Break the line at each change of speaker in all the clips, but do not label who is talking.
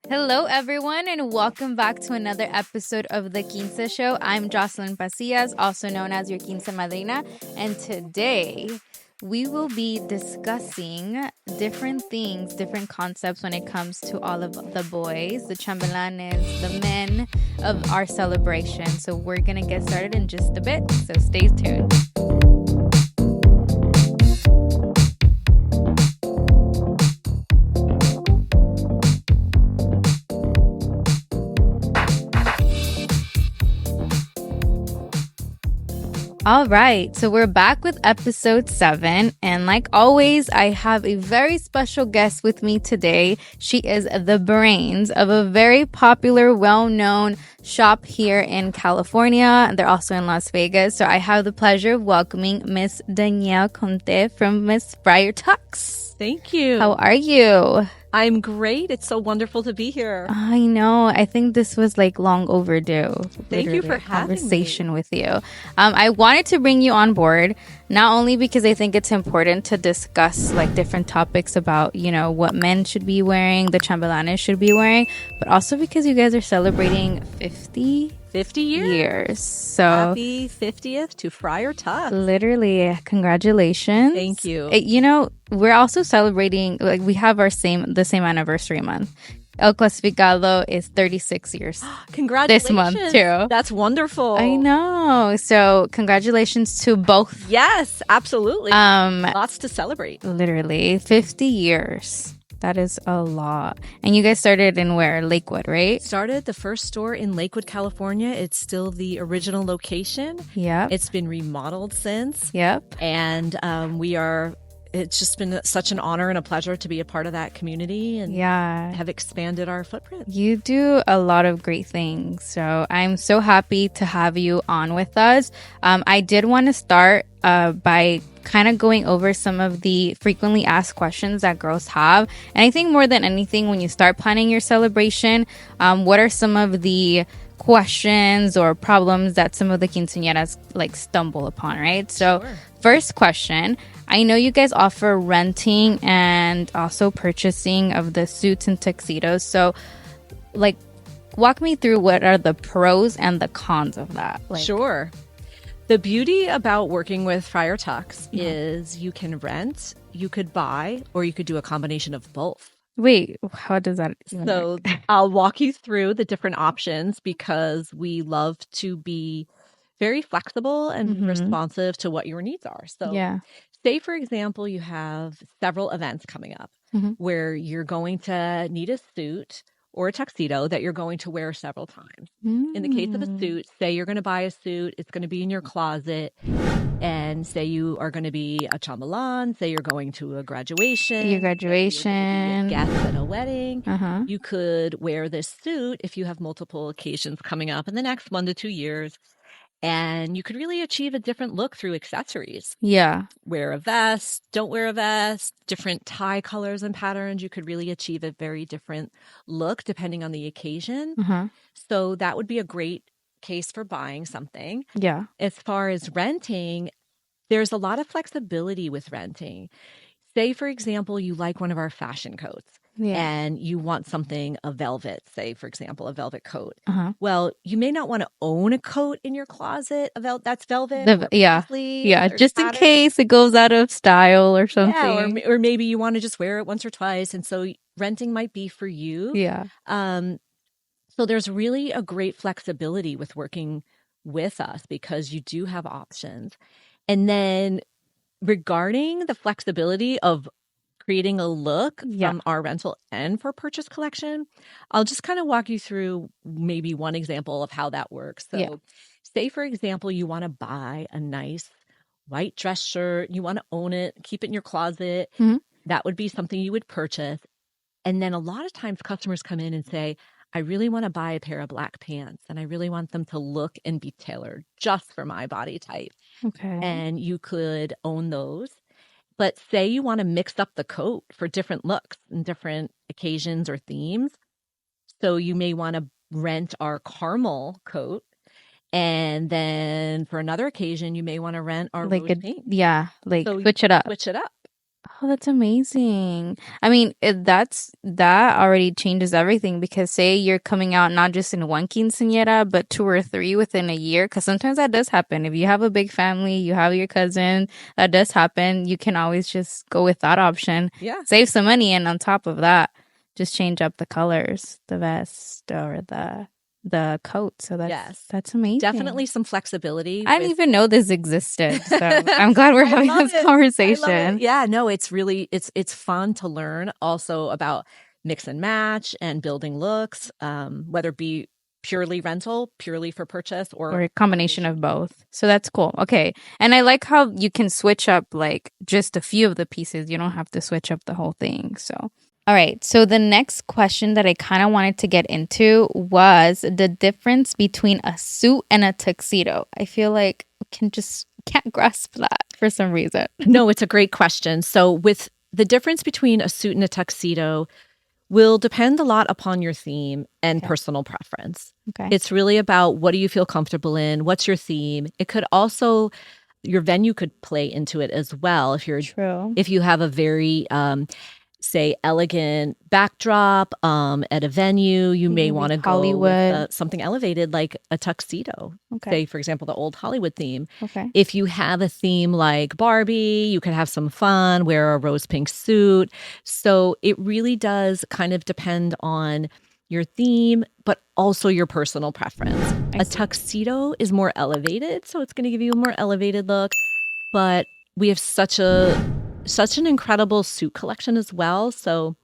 Hello, everyone, and welcome back to another episode of the Quince Show. I'm Jocelyn Pasillas, also known as your Quince Madrina, and today we will be discussing different things, different concepts when it comes to all of the boys, the chambelanes, the men of our celebration. So we're going to get started in just a bit, so stay tuned. All right, so we're back with episode 7, and like always, I have a very special guest with me today. She is the brains of a very popular, well-known shop here in California, and they're also in Las Vegas. So I have the pleasure of welcoming Miss Danielle Conte from Miss Friar Tux.
Thank you.
How are you?
I'm great. It's so wonderful to be here.
I know. I think this was like long overdue.
Thank you for having
conversation with you. I wanted to bring you on board, not only because I think it's important to discuss like different topics about, you know, what men should be wearing, the chambelanes should be wearing, but also because you guys are celebrating 50 years. So
happy 50th to Friar Tux.
Literally, congratulations.
Thank you.
You know, we're also celebrating, like we have the same anniversary month. El Clasificado is 36 years.
Congratulations.
This month too.
That's wonderful.
I know. So congratulations to both.
Yes, absolutely. Lots to celebrate.
Literally 50 years. That is a lot. And you guys started in where? Lakewood, right?
Started the first store in Lakewood, California. It's still the original location.
Yep.
It's been remodeled since.
Yep.
And it's just been such an honor and a pleasure to be a part of that community and have expanded our footprint.
You do a lot of great things. So I'm so happy to have you on with us. I did want to start by kind of going over some of the frequently asked questions that girls have. And I think more than anything, when you start planning your celebration, what are some of the questions or problems that some of the quinceañeras like stumble upon, right? So First question, I know you guys offer renting and also purchasing of the suits and tuxedos. So like walk me through what are the pros and the cons of that.
Sure. The beauty about working with Friar Tux is you can rent, you could buy, or you could do a combination of both.
Wait, how does that even
work? I'll walk you through the different options because we love to be very flexible and responsive to what your needs are. So say, for example, you have several events coming up where you're going to need a suit or a tuxedo that you're going to wear several times. In the case of a suit, say you're going to buy a suit, it's going to be in your closet, and say you are going to be a chambelan, say you're going to a graduation.
Your graduation.
A guest at a wedding. You could wear this suit if you have multiple occasions coming up in the next 1 to 2 years. And you could really achieve a different look through accessories.
Yeah.
Wear a vest, don't wear a vest, different tie colors and patterns. You could really achieve a very different look depending on the occasion. So that would be a great case for buying something.
Yeah.
As far as renting, there's a lot of flexibility with renting. Say, for example, you like one of our fashion coats. And you want something, a velvet, say, for example, a velvet coat. Well, you may not want to own a coat in your closet that's velvet.
Just in case it goes out of style or something.
Or maybe you want to just wear it once or twice. And so renting might be for you. So there's really a great flexibility with working with us because you do have options. And then regarding the flexibility of creating a look from our rental and for purchase collection, I'll just kind of walk you through maybe one example of how that works. So say, for example, you want to buy a nice white dress shirt, you want to own it, keep it in your closet. That would be something you would purchase. And then a lot of times customers come in and say, I really want to buy a pair of black pants and I really want them to look and be tailored just for my body type. And you could own those. But say you want to mix up the coat for different looks and different occasions or themes. So you may want to rent our caramel coat. And then for another occasion, you may want to rent our rose pink.
Switch it up.
Switch it up.
Oh, that's amazing. I mean, that already changes everything because say you're coming out not just in one quinceañera, but two or three within a year. Because sometimes that does happen. If you have a big family, you have your cousin, that does happen. You can always just go with that option.
Yeah.
Save some money, and on top of that, just change up the colors, the vest or the coat. So that's amazing.
Definitely some flexibility.
I didn't even know this existed. So I'm glad we're having this conversation.
Yeah, no, it's really it's fun to learn also about mix and match and building looks, whether it be purely rental, purely for purchase, or
a combination of both. So that's cool. Okay. And I like how you can switch up like just a few of the pieces. You don't have to switch up the whole thing. So all right. So the next question that I kind of wanted to get into was the difference between a suit and a tuxedo. I feel like I can't grasp that for some reason.
No, it's a great question. So with the difference between a suit and a tuxedo will depend a lot upon your theme and personal preference.
Okay.
It's really about what do you feel comfortable in? What's your theme? It could also your venue could play into it as well if you have a very say elegant backdrop at a venue, you may want to go with something elevated like a tuxedo. Say, for example, the old Hollywood theme. If you have a theme like Barbie, you could have some fun, wear a rose pink suit. So it really does kind of depend on your theme, but also your personal preference. A tuxedo is more elevated, so it's going to give you a more elevated look, but we have such an incredible suit collection as well. So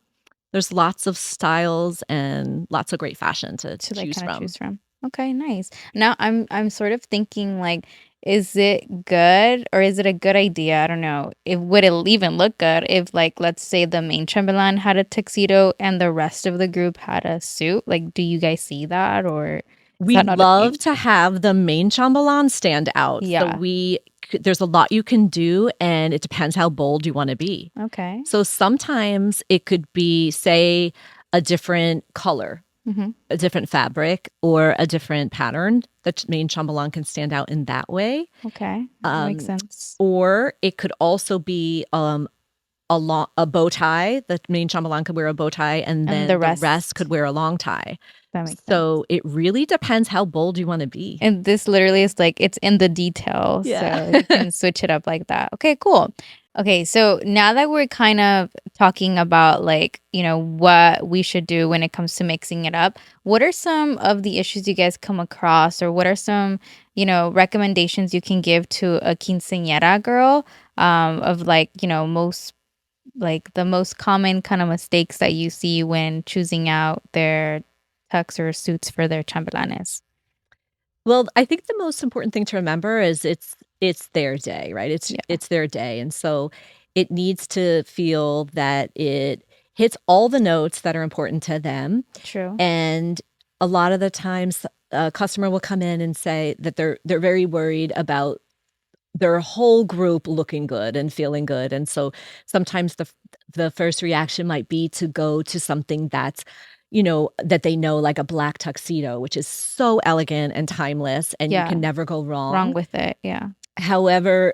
there's lots of styles and lots of great fashion to choose from.
Okay, nice. Now I'm sort of thinking like, is it good or is it a good idea? I don't know. Would it even look good if like let's say the main chambelan had a tuxedo and the rest of the group had a suit? Like, do you guys see that or?
We love to have the main chambelan stand out. Yeah. So there's a lot you can do, and it depends how bold you want to be.
Okay.
So sometimes it could be, say, a different color, a different fabric, or a different pattern. The main chambelan can stand out in that way.
Okay. That makes sense.
Or it could also be a bow tie. The main chambelan could wear a bow tie, and then the rest could wear a long tie.
That makes sense.
So it really depends how bold you want to be.
And this literally is like, it's in the details.
Yeah.
So you can switch it up like that. Okay, cool. Okay, so now that we're kind of talking about like, what we should do when it comes to mixing it up, what are some of the issues you guys come across or what are some, recommendations you can give to a quinceañera girl of like, the most common kind of mistakes that you see when choosing out their tux or suits for their chambelanes?
Well, I think the most important thing to remember is it's their day, right? It's their day. And so it needs to feel that it hits all the notes that are important to them.
True.
And a lot of the times a customer will come in and say that they're very worried about their whole group looking good and feeling good. And so sometimes the first reaction might be to go to something that's that they know, like a black tuxedo, which is so elegant and timeless, and you can never go wrong
with it. Yeah.
However,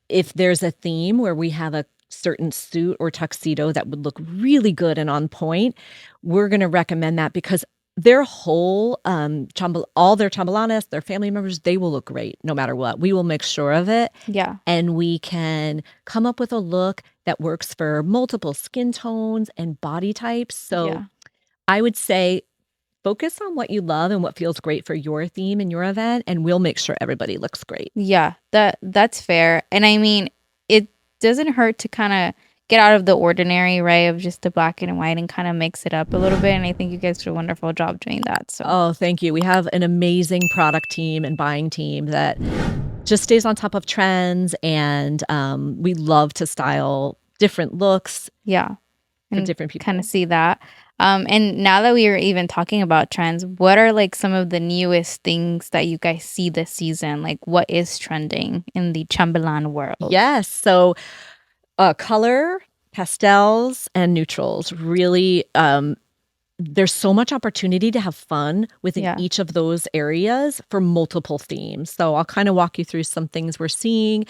if there's a theme where we have a certain suit or tuxedo that would look really good and on point, we're going to recommend that because their whole all their chambelanes, their family members, they will look great no matter what. We will make sure of it.
Yeah.
And we can come up with a look that works for multiple skin tones and body types. So I would say focus on what you love and what feels great for your theme and your event, and we'll make sure everybody looks great.
Yeah, that's fair. And I mean, it doesn't hurt to kind of get out of the ordinary, right, of just the black and white and kind of mix it up a little bit. And I think you guys do a wonderful job doing that. So.
Oh, thank you. We have an amazing product team and buying team that just stays on top of trends, and we love to style different looks.
Yeah.
For different people.
Kind of see that. And now that we are even talking about trends, what are like some of the newest things that you guys see this season? Like what is trending in the chambelan world?
Yes. So color, pastels, and neutrals really, there's so much opportunity to have fun within each of those areas for multiple themes. So I'll kind of walk you through some things we're seeing.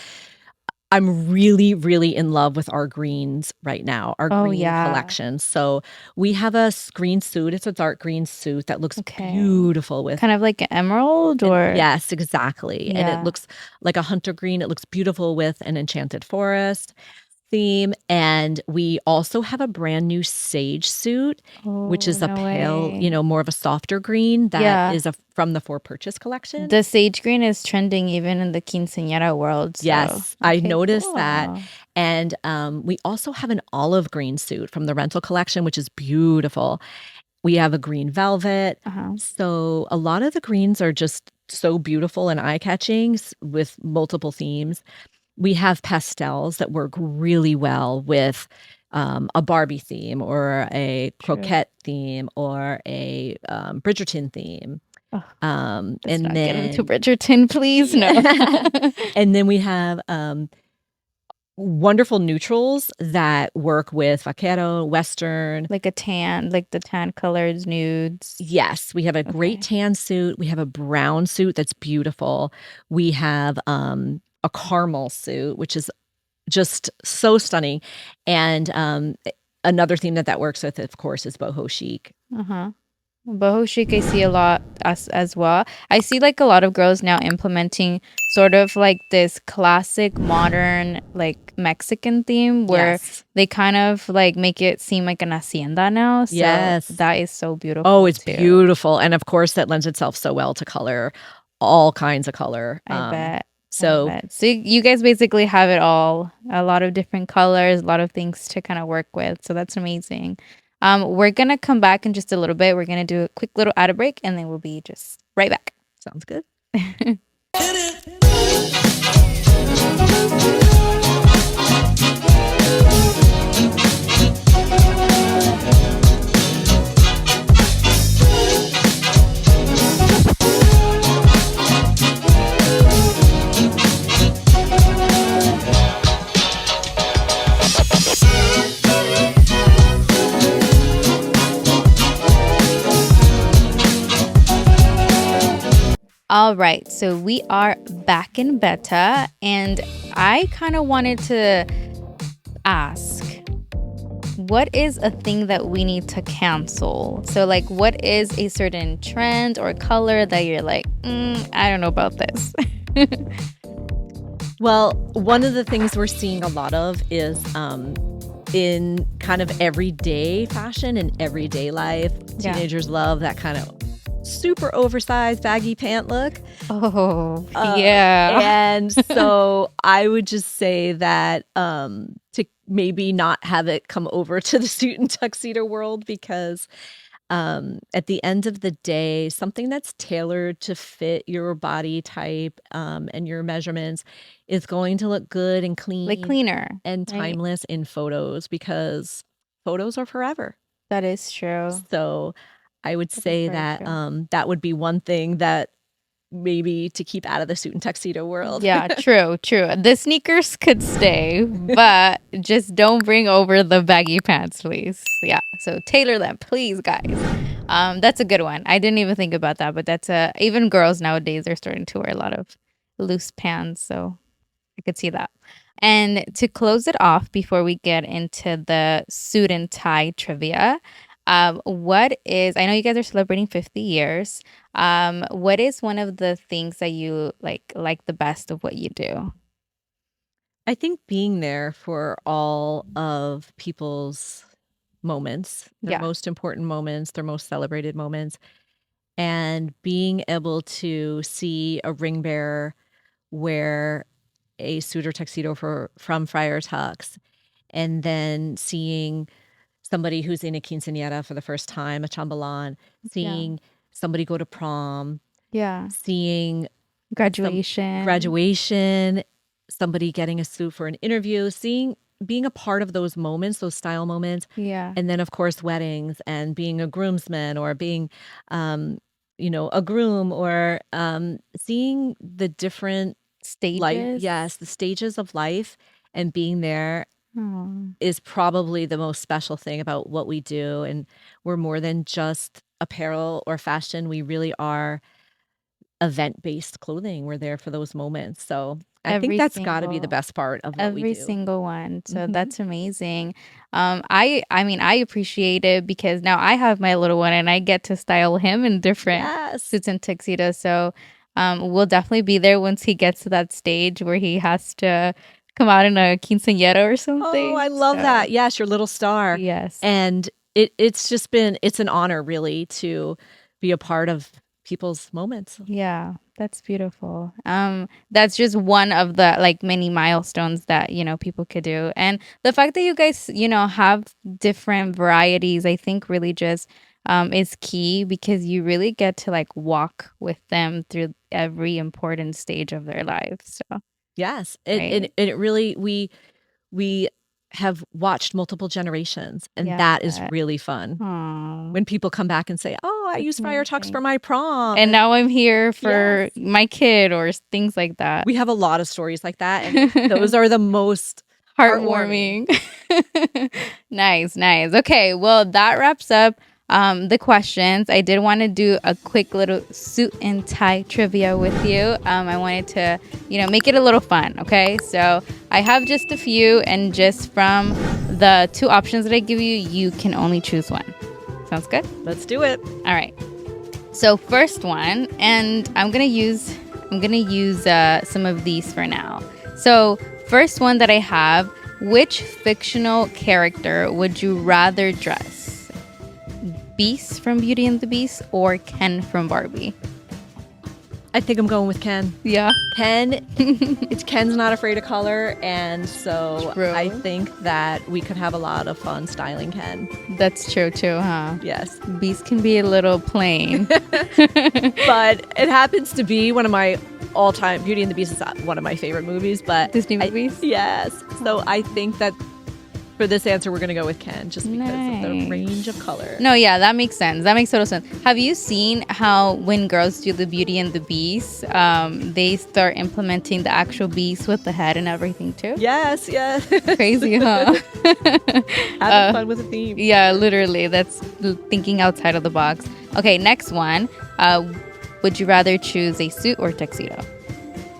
I'm really, really in love with our greens right now, our green collection. So we have a green suit. It's a dark green suit that looks beautiful with
kind of like an emerald or
yes, exactly. And it looks like a hunter green. It looks beautiful with an enchanted forest theme. And we also have a brand new sage suit, which is a pale, more of a softer green that is from the For Purchase collection.
The sage green is trending even in the quinceañera world. So.
Yes, I noticed that. And we also have an olive green suit from the rental collection, which is beautiful. We have a green velvet. So a lot of the greens are just so beautiful and eye-catching with multiple themes. We have pastels that work really well with a Barbie theme or a croquette theme or a Bridgerton theme.
Let's not get into Bridgerton, please. No.
And then we have wonderful neutrals that work with vaquero, western.
Like a tan, like the tan colors, nudes.
Yes, we have a great tan suit. We have a brown suit that's beautiful. We have a caramel suit, which is just so stunning. And another theme that works with, of course, is boho chic.
Boho chic, I see a lot as well. I see like a lot of girls now implementing sort of like this classic modern like Mexican theme where they kind of like make it seem like an hacienda now. So that is so beautiful.
Oh, it's beautiful. And of course that lends itself so well to color, all kinds of color.
I bet.
So
you guys basically have it all, a lot of different colors, a lot of things to kind of work with. So that's amazing. We're going to come back in just a little bit. We're going to do a quick little ad break and then we'll be just right back.
Sounds good.
All right, so we are back in beta, and I kind of wanted to ask, what is a thing that we need to cancel? So, like, what is a certain trend or color that you're like, I don't know about this?
Well, one of the things we're seeing a lot of is in kind of everyday fashion and everyday life. Teenagers love that kind of super oversized baggy pant look. And so I would just say that to maybe not have it come over to the suit and tuxedo world, because at the end of the day, something that's tailored to fit your body type and your measurements is going to look good and clean,
like cleaner
and timeless in photos, because photos are forever.
That is true.
So I would say that that would be one thing that maybe to keep out of the suit and tuxedo world.
Yeah, true. The sneakers could stay, but just don't bring over the baggy pants, please. Yeah, so tailor them, please, guys. That's a good one. I didn't even think about that, but that's even girls nowadays are starting to wear a lot of loose pants, so I could see that. And to close it off before we get into the suit and tie trivia, what is, I know you guys are celebrating 50 years. What is one of the things that you like the best of what you do?
I think being there for all of people's moments, their most important moments, their most celebrated moments, and being able to see a ring bearer wear a suit or tuxedo from Friar Tux, and then seeing somebody who's in a quinceañera for the first time, a chambelan, seeing somebody go to prom, seeing graduation, somebody getting a suit for an interview, being a part of those moments, those style moments. And then of course weddings, and being a groomsman, or being a groom, or seeing the different
stages.
The stages of life, and being there is probably the most special thing about what we do. And we're more than just apparel or fashion. We really are event-based clothing. We're there for those moments. So I think that's got to be the best part of what we do.
Every single one. So that's amazing. I mean, I appreciate it because now I have my little one and I get to style him in different suits and tuxedos. So we'll definitely be there once he gets to that stage where he has to come out in a quinceañera or something.
Oh, I love that. Yes, your little star.
Yes.
And it's an honor really to be a part of people's moments.
Yeah, that's beautiful. That's just one of the like many milestones that, people could do. And the fact that you guys, have different varieties, I think really just is key because you really get to like walk with them through every important stage of their lives. So
yes, it really we have watched multiple generations, and that is really fun.
Aww.
When people come back and say, "Oh, I used Friar Tux for my prom,
and now I'm here for my kid," or things like that.
We have a lot of stories like that, and those are the most heartwarming.
Nice. Okay, well, that wraps up the questions. I did want to do a quick little suit and tie trivia with you. I wanted to, make it a little fun. Okay, so I have just a few, and just from the two options that I give you, you can only choose one. Sounds good?
Let's do it.
All right. So first one, and I'm gonna use some of these for now. So first one that I have: which fictional character would you rather dress? Beast from Beauty and the Beast or Ken from Barbie?
I think I'm going with Ken.
Yeah.
Ken's not afraid of color, and so
true.
I think that we could have a lot of fun styling Ken.
That's true too, huh?
Yes.
Beast can be a little plain.
But it happens to be one of my all-time. Beauty and the Beast is one of my favorite movies, but
Disney movies?
Yes. So I think that for this answer, we're going to go with Ken just because of the range of color.
No, yeah, that makes sense. That makes total sense. Have you seen how when girls do the Beauty and the Beast, they start implementing the actual beast with the head and everything too?
Yes.
Crazy, huh?
Having fun with a theme.
Yeah, literally. That's thinking outside of the box. Okay, next one. Would you rather choose a suit or tuxedo?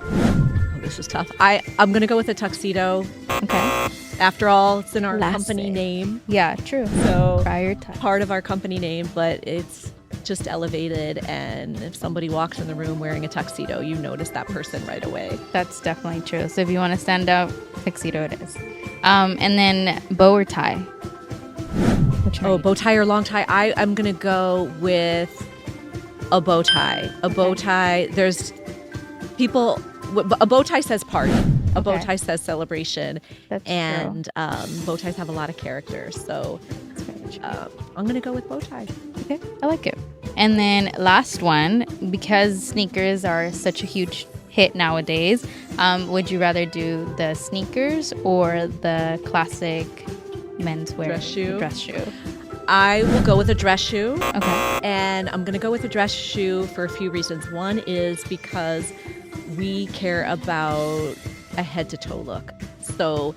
Oh, this is tough. I'm going to go with a tuxedo.
Okay.
After all, it's in our company name.
Yeah, true.
So
Friar Tux.
Part of our company name, but it's just elevated. And if somebody walks in the room wearing a tuxedo, you notice that person right away.
That's definitely true. So if you want to stand out, tuxedo it is. And then bow or tie?
Bow tie or long tie? I'm going to go with a bow tie. A bow tie, there's people, a bow tie says party. A bow tie says celebration.
That's
and bow ties have a lot of character. So I'm going to go with bow tie.
Okay, I like it. And then last one, because sneakers are such a huge hit nowadays, would you rather do the sneakers or the classic menswear dress shoe?
I will go with a dress shoe.
Okay.
And I'm going to go with a dress shoe for a few reasons. One is because we care about a head-to-toe look. So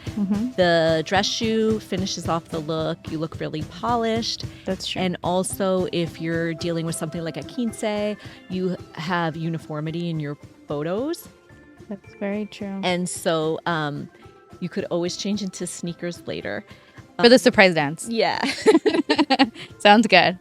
the dress shoe finishes off the look. You look really polished.
That's true.
And also, if you're dealing with something like a quince, you have uniformity in your photos.
That's very true.
And so you could always change into sneakers later.
For the surprise dance.
Yeah.
Sounds good.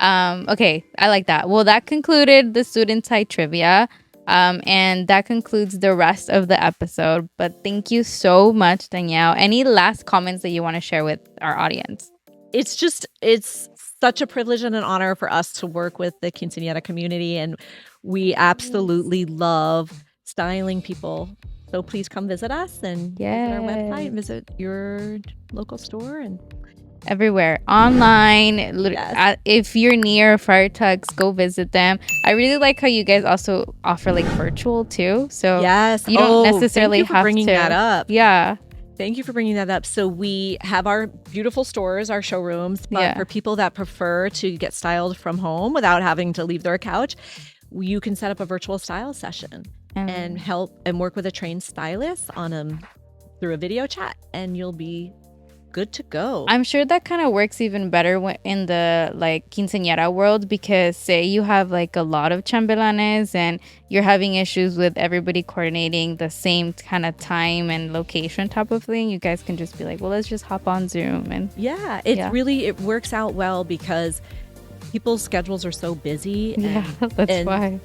Okay, I like that. Well, that concluded the student tie trivia. And that concludes the rest of the episode. But thank you so much, Danielle. Any last comments that you want to share with our audience?
It's such a privilege and an honor for us to work with the quinceañera community. And we absolutely love styling people. So please come visit us and visit our website, visit your local store and
everywhere online. If you're near Friar Tux, go visit them. I really like how you guys also offer like virtual too, so you don't necessarily have to
bringing that up.
Thank
you for bringing that up. So we have our beautiful stores, our showrooms, but for people that prefer to get styled from home without having to leave their couch, you can set up a virtual style session and help and work with a trained stylist on through a video chat, and you'll be good to go.
I'm sure that kind of works even better in the like quinceañera world, because say you have like a lot of chambelanes and you're having issues with everybody coordinating the same kind of time and location type of thing. You guys can just be like, well, let's just hop on Zoom. And
it works out well because people's schedules are so busy.
That's why.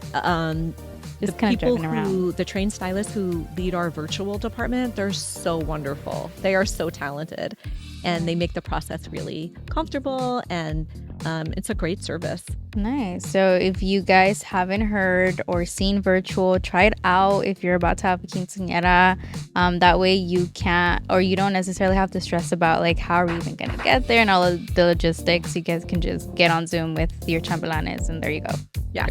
Just kind of driving around.
The trained stylists who lead our virtual department, they're so wonderful. They are so talented, and they make the process really comfortable, and it's a great service.
Nice. So if you guys haven't heard or seen virtual, try it out if you're about to have a quinceañera. That way you can't, or you don't necessarily have to stress about like how are we even going to get there and all of the logistics. You guys can just get on Zoom with your chambelanes, and there you go.
Yeah.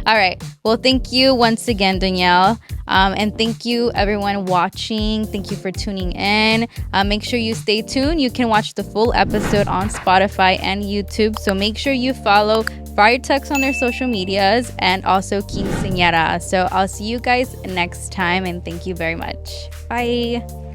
All right. Well, thank you once again, Danielle. And thank you everyone watching. Thank you for tuning in. Make sure you stay tuned. You can watch the full episode on Spotify and YouTube. So make sure you follow Friar Tux on their social medias and also Quinceañera. So I'll see you guys next time, and thank you very much. Bye.